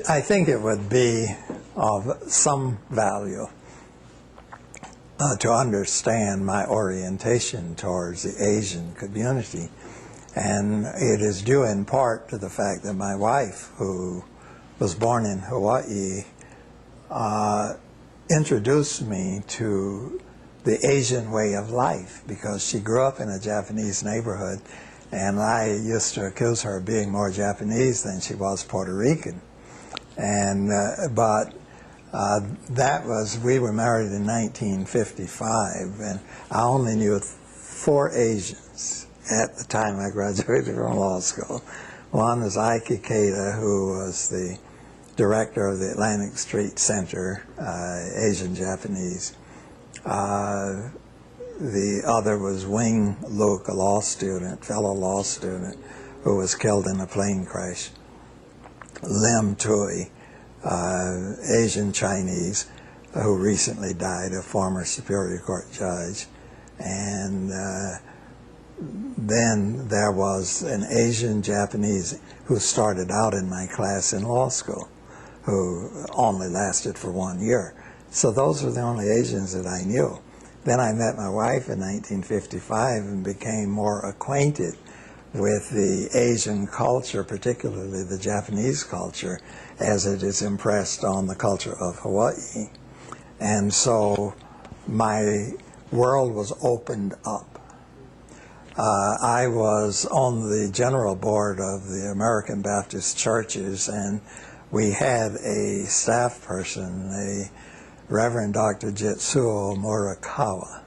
I think it would be of some value to understand my orientation towards the Asian community. And it is due in part to the fact that my wife, who was born in Hawaii, introduced me to the Asian way of life, because she grew up in a Japanese neighborhood, and I used to accuse her of being more Japanese than she was Puerto Rican. And we were married in 1955, and I only knew 4 Asians at the time I graduated from law school. One was Ike Ikeda, who was the director of the Atlantic Street Center, Asian Japanese. The other was Wing Luke, a fellow law student, who was killed in a plane crash. Lim Tui, Asian Chinese, who recently died, a former Superior Court judge. And then there was an Asian Japanese who started out in my class in law school, who only lasted for 1 year. So those were the only Asians that I knew. Then I met my wife in 1955 and became more acquainted with the Asian culture, particularly the Japanese culture, as it is impressed on the culture of Hawaii. And so my world was opened up. I was on the general board of the American Baptist Churches, and we had a staff person, a Reverend Dr. Jitsuo Murakawa,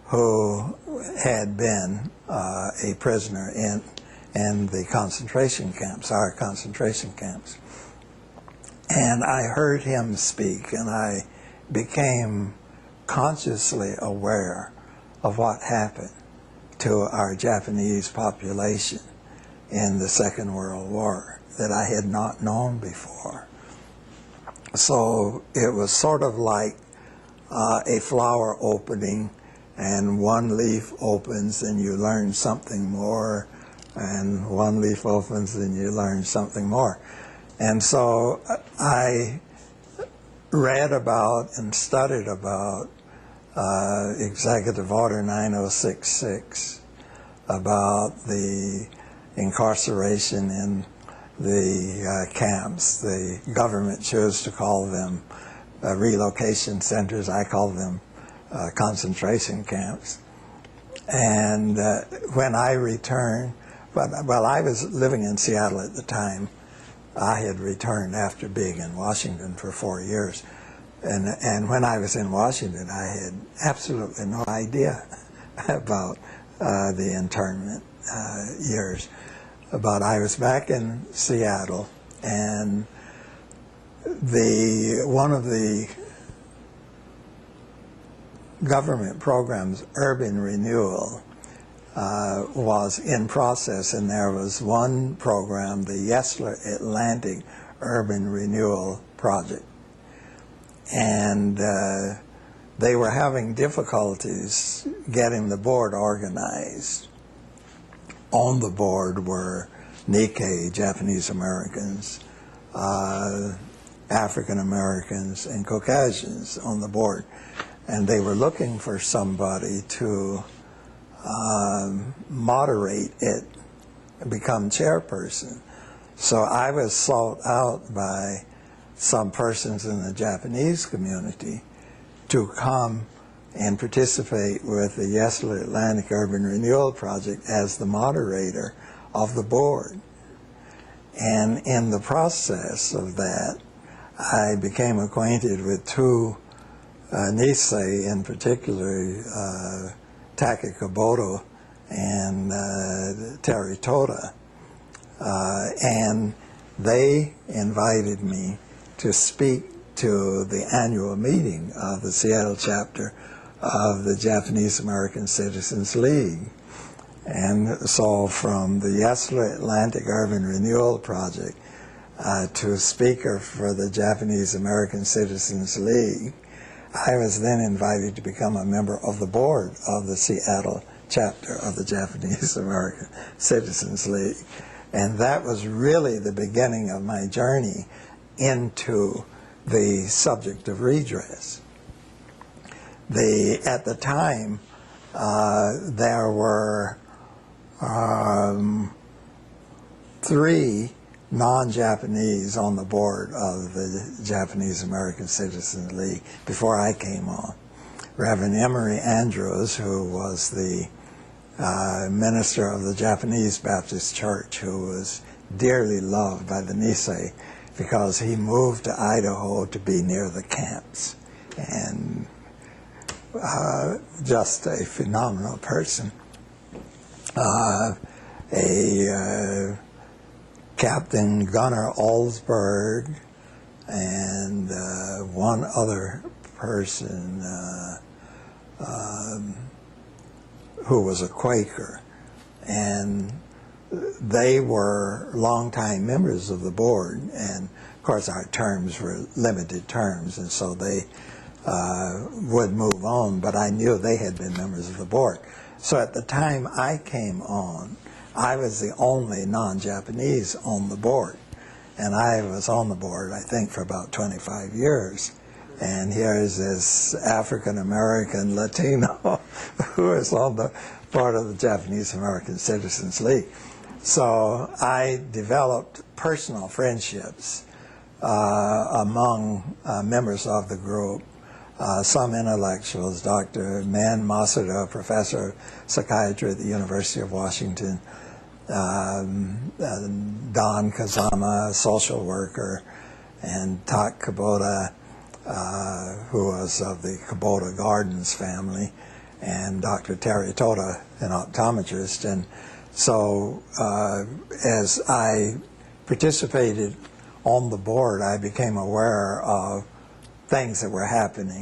who had been a prisoner in the concentration camps, our concentration camps. And I heard him speak, and I became consciously aware of what happened to our Japanese population in the Second World War that I had not known before. So it was sort of like a flower opening, and one leaf opens and you learn something more, and one leaf opens and you learn something more. And so I read about and studied about Executive Order 9066, about the incarceration in the camps. The government chose to call them relocation centers. I call them concentration camps. And when I returned, well, I was living in Seattle at the time. I had returned after being in Washington for 4 years. And when I was in Washington, I had absolutely no idea about the internment years. But I was back in Seattle, and one of the government programs, urban renewal, was in process, and there was one program, the JACL Atlantic Urban Renewal Project. And they were having difficulties getting the board organized. On the board were Nikkei, Japanese Americans, African Americans, and Caucasians on the board. And they were looking for somebody to moderate it and become chairperson. So I was sought out by some persons in the Japanese community to come and participate with the JACL Atlantic Urban Renewal Project as the moderator of the board. And in the process of that, I became acquainted with 2 Nisei, in particular, Taki Kaboto and Terry Toda. And they invited me to speak to the annual meeting of the Seattle chapter of the Japanese American Citizens League. And so from the JACL Atlantic Urban Renewal Project to speaker for the Japanese American Citizens League, I was then invited to become a member of the board of the Seattle chapter of the Japanese American Citizens League. And that was really the beginning of my journey into the subject of redress. At the time, there were 3 non-Japanese on the board of the Japanese American Citizens League before I came on. Reverend Emory Andrews, who was the minister of the Japanese Baptist Church, who was dearly loved by the Nisei because he moved to Idaho to be near the camps, and just a phenomenal person. Captain Gunnar Olsberg and one other person who was a Quaker, and they were longtime members of the board, and of course our terms were limited terms, and so they would move on, but I knew they had been members of the board. So at the time I came on, I was the only non-Japanese on the board, and I was on the board, I think, for about 25 years. And here's this African-American Latino who is on the board of the Japanese American Citizens League. So I developed personal friendships among members of the group. Some intellectuals, Dr. Man Masuda, professor of psychiatry at the University of Washington, Don Kazama, a social worker, and Tak Kubota, who was of the Kubota Gardens family, and Dr. Terry Toda, an optometrist. And so as I participated on the board, I became aware of things that were happening